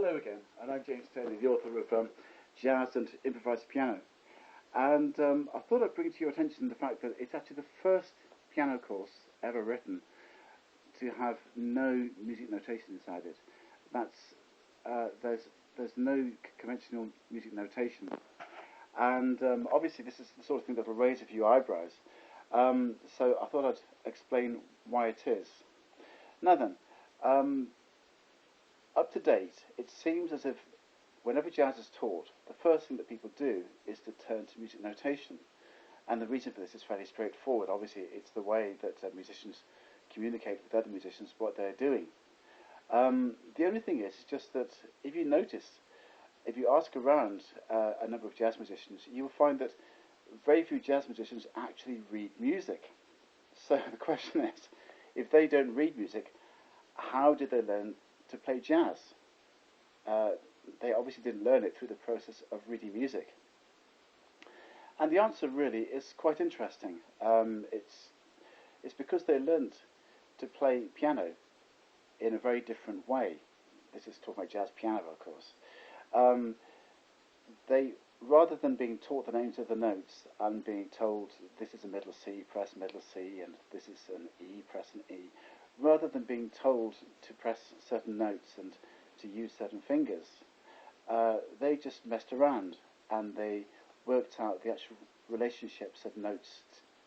Hello again, and I'm James Taylor, the author of Jazz and Improvised Piano. And I thought I'd bring to your attention the fact that it's actually the first piano course ever written to have no music notation inside it. There's no conventional music notation, and obviously this is the sort of thing that will raise a few eyebrows. So I thought I'd explain why it is. Now then. Up to date, it seems as if whenever jazz is taught, the first thing that people do is to turn to music notation. And the reason for this is fairly straightforward. Obviously, it's the way that musicians communicate with other musicians what they're doing. The only thing is just that if you notice, if you ask around a number of jazz musicians, you will find that very few jazz musicians actually read music. So the question is, if they don't read music, how did they learn to play jazz? They obviously didn't learn it through the process of reading music. And the answer really is quite interesting. It's because they learned to play piano in a very different way. This is talking about jazz piano, of course. They, rather than being taught the names of the notes and being told this is a middle C, press middle C, and this is an E, press an E, rather than being told to press certain notes and to use certain fingers, they just messed around and they worked out the actual relationships of notes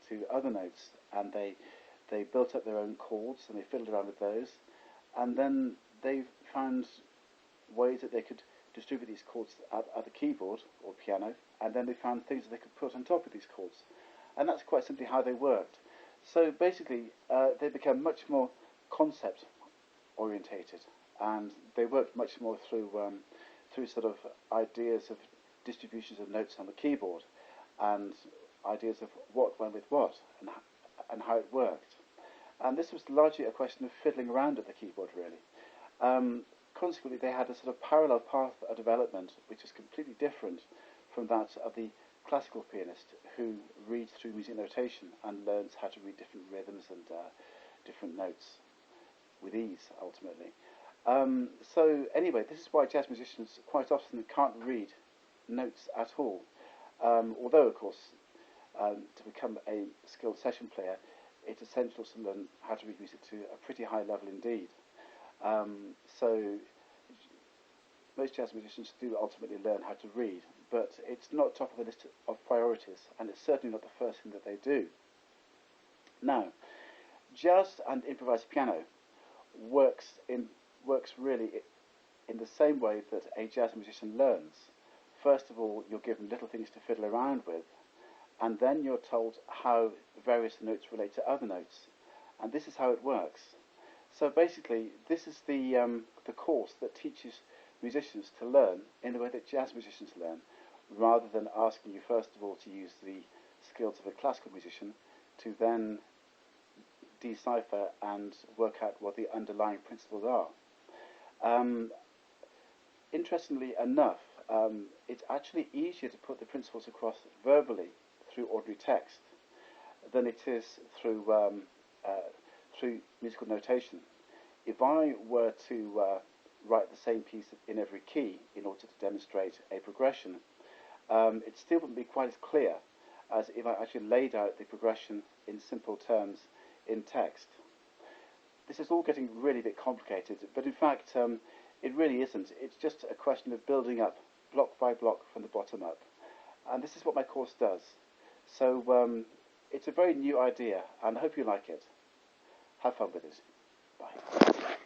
to other notes, and they built up their own chords and they fiddled around with those, and then they found ways that they could distribute these chords at the keyboard or piano, and then they found things that they could put on top of these chords, and that's quite simply how they worked. So basically, they became much more concept orientated, and they worked much more through sort of ideas of distributions of notes on the keyboard, and ideas of what went with what, and how it worked. And this was largely a question of fiddling around at the keyboard, really. Consequently, they had a sort of parallel path of development, which is completely different from that of the classical pianist, who reads through music notation and learns how to read different rhythms and different notes with ease, ultimately. So anyway, this is why jazz musicians quite often can't read notes at all. Although, of course, to become a skilled session player, it's essential to learn how to read music to a pretty high level indeed. So most jazz musicians do ultimately learn how to read, but it's not top of the list of priorities, and it's certainly not the first thing that they do. Now, jazz and improvised piano works really in the same way that a jazz musician learns. First of all, you're given little things to fiddle around with, and then you're told how various notes relate to other notes, and this is how it works. So basically, this is the course that teaches musicians to learn in the way that jazz musicians learn, rather than asking you first of all to use the skills of a classical musician to then decipher and work out what the underlying principles are. Interestingly enough, it's actually easier to put the principles across verbally through ordinary text than it is through musical notation. If I were to write the same piece in every key in order to demonstrate a progression, it still wouldn't be quite as clear as if I actually laid out the progression in simple terms in text. This is all getting really a bit complicated, but in fact it really isn't. It's just a question of building up block by block from the bottom up, and this is what my course does. So it's a very new idea, and I hope you like it. Have fun with it. Bye.